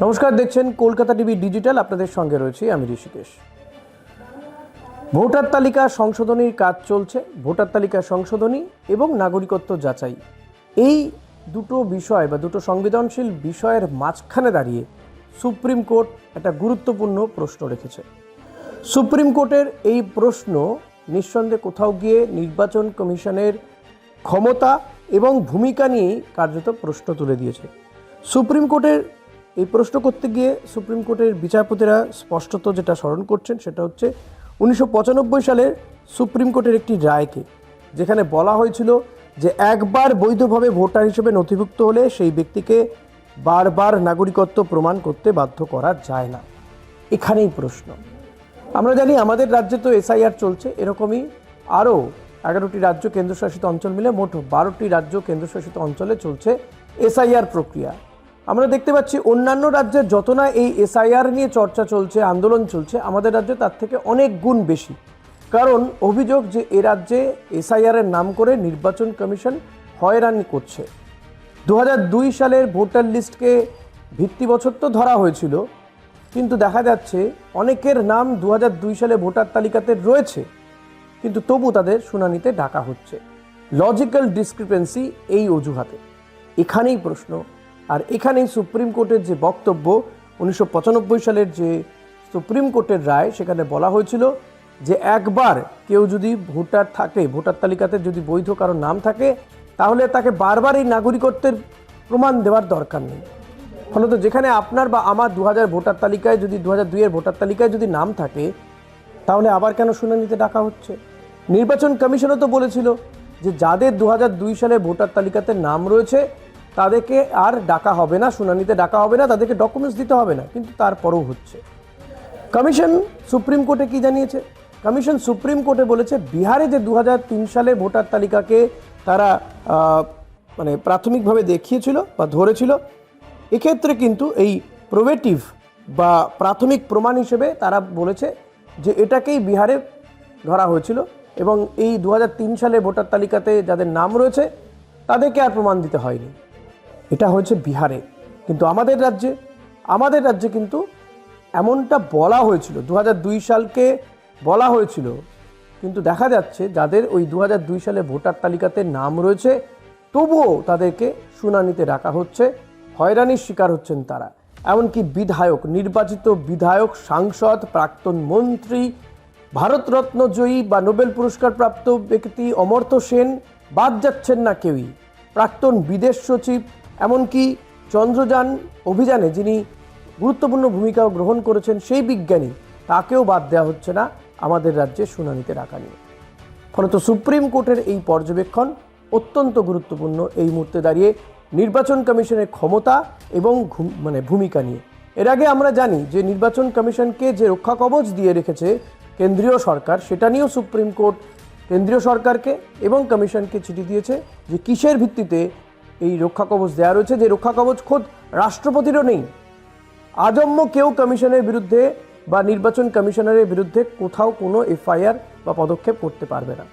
নমস্কার, দেখছেন Kolkata TV digital. আপনাদের সঙ্গে রয়েছি আমি ঋষিকেশ। ভোটার তালিকা সংশোধনীর কাজ চলছে। ভোটার তালিকা সংশোধনী এবং নাগরিকত্ব যাচাই, এই দুটো বিষয় বা দুটো সংবেদনশীল বিষয়ের মাঝখানে দাঁড়িয়ে সুপ্রিম কোর্ট একটা গুরুত্বপূর্ণ প্রশ্ন রেখেছে। সুপ্রিম কোর্টের এই প্রশ্ন নিঃসন্দেহে কোথাও গিয়ে নির্বাচন কমিশনের ক্ষমতা এবং ভূমিকা নিয়েই কার্যত প্রশ্ন তুলে দিয়েছে। সুপ্রিম কোর্টের এই প্রশ্ন করতে গিয়ে সুপ্রিম কোর্টের বিচারপতিরা স্পষ্টত যেটা স্মরণ করছেন সেটা হচ্ছে 1995 সালের সুপ্রিম কোর্টের একটি রায়কে, যেখানে বলা হয়েছিল যে একবার বৈধভাবে ভোটার হিসেবে নথিভুক্ত হলে সেই ব্যক্তিকে বারবার নাগরিকত্ব প্রমাণ করতে বাধ্য করা যায় না। এখানেই প্রশ্ন। আমরা জানি আমাদের রাজ্যে তো এসআইআর চলছে, এরকমই আরও 11টি রাজ্য কেন্দ্রশাসিত অঞ্চল মিলে মোট 12টি রাজ্য কেন্দ্রশাসিত অঞ্চলে চলছে এসআইআর প্রক্রিয়া। আমরা দেখতে পাচ্ছি অন্যান্য রাজ্যের যত না এই এসআইআর নিয়ে চর্চা চলছে, আন্দোলন চলছে, আমাদের রাজ্যে তার থেকে অনেক গুণ বেশি। কারণ অভিযোগ যে এ রাজ্যে এসআইআরের নাম করে নির্বাচন কমিশন হয়রানি করছে। 2002 সালের ভোটার লিস্টকে ভিত্তি বছর তো ধরা হয়েছিল, কিন্তু দেখা যাচ্ছে অনেকের নাম 2002 সালে ভোটার তালিকাতে রয়েছে, কিন্তু তবু তাদের শুনানিতে ডাকা হচ্ছে। লজিক্যাল ডিসক্রিপেন্সি এই অজুহাতে। এখানেই প্রশ্ন। আর এখানেই সুপ্রিম কোর্টের যে বক্তব্য, 1995 সালের যে সুপ্রিম কোর্টের রায়, সেখানে বলা হয়েছিল যে একবার কেউ যদি ভোটার থাকে, ভোটার তালিকাতে যদি বৈধ কারো নাম থাকে, তাহলে তাকে বারবার এই নাগরিকত্বের প্রমাণ দেওয়ার দরকার নেই। ফলত যেখানে আপনার বা আমার 2000 ভোটার তালিকায় যদি 2002 ভোটার তালিকায় যদি নাম থাকে, তাহলে আবার কেন শুনানিতে ডাকা হচ্ছে? নির্বাচন কমিশনও তো বলেছিল যে যাদের 2002 সালে ভোটার তালিকাতে নাম রয়েছে তাদেরকে আর ডাকা হবে না, শুনানিতে ডাকা হবে না, তাদেরকে ডকুমেন্টস দিতে হবে না, কিন্তু তারপরেও হচ্ছে। কমিশন সুপ্রিম কোর্টে কি জানিয়েছে? কমিশন সুপ্রিম কোর্টে বলেছে বিহারে যে 2003 সালে ভোটার তালিকাকে তারা প্রাথমিকভাবে দেখিয়েছিল বা ধরেছিল, এক্ষেত্রে কিন্তু এই প্রোবেটিভ বা প্রাথমিক প্রমাণ হিসেবে তারা বলেছে যে এটাকেই বিহারে ধরা হয়েছিল এবং এই 2003 সালে ভোটার তালিকাতে যাদের নাম রয়েছে তাদেরকে আর প্রমাণ দিতে হয়নি। এটা হয়েছে বিহারে। কিন্তু আমাদের রাজ্যে কিন্তু এমনটা বলা হয়েছিল, 2002 সালকে বলা হয়েছিল, কিন্তু দেখা যাচ্ছে যাদের ওই 2002 সালে ভোটার তালিকাতে নাম রয়েছে তবুও তাদেরকে শুনানিতে ডাকা হচ্ছে, হয়রানির শিকার হচ্ছেন তারা। এমনকি বিধায়ক, নির্বাচিত বিধায়ক, সাংসদ, প্রাক্তন মন্ত্রী, ভারতরত্ন জয়ী বা নোবেল পুরস্কার প্রাপ্ত ব্যক্তি অমর্ত্য সেন বাদ যাচ্ছেন না কেউই। প্রাক্তন বিদেশ সচিব, এমনকি চন্দ্রযান অভিযানে যিনি গুরুত্বপূর্ণ ভূমিকা গ্রহণ করেছেন সেই বিজ্ঞানী, তাকেও বাদ দেওয়া হচ্ছে না আমাদের রাজ্যে শুনানিতে ডাকা নিয়ে। ফলত সুপ্রিম কোর্টের এই পর্যবেক্ষণ অত্যন্ত গুরুত্বপূর্ণ এই মুহূর্তে দাঁড়িয়ে নির্বাচন কমিশনের ক্ষমতা এবং ভূমিকা নিয়ে। এর আগে আমরা জানি যে নির্বাচন কমিশনকে যে রক্ষা কবচ দিয়ে রেখেছে কেন্দ্রীয় সরকার, সেটা নিয়েও সুপ্রিম কোর্ট কেন্দ্রীয় সরকারকে এবং কমিশনকে চিঠি দিয়েছে যে কিসের ভিত্তিতে এই রক্ষা কবচ দেওয়া রয়েছে, যে রক্ষা কবচ খোদ রাষ্ট্রপতিরও নেই। আজন্ম কেউ কমিশনের বিরুদ্ধে বা নির্বাচন কমিশনারের বিরুদ্ধে কোথাও কোনো এফআইআর বা পদক্ষেপ করতে পারবে না,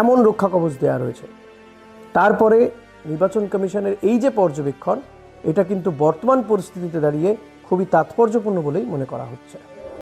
এমন রক্ষা কবচ দেওয়া রয়েছে। তারপরে নির্বাচন কমিশনের এই যে পর্যবেক্ষণ, এটা কিন্তু বর্তমান পরিস্থিতিতে দাঁড়িয়ে খুবই তাৎপর্যপূর্ণ বলেই মনে করা হচ্ছে।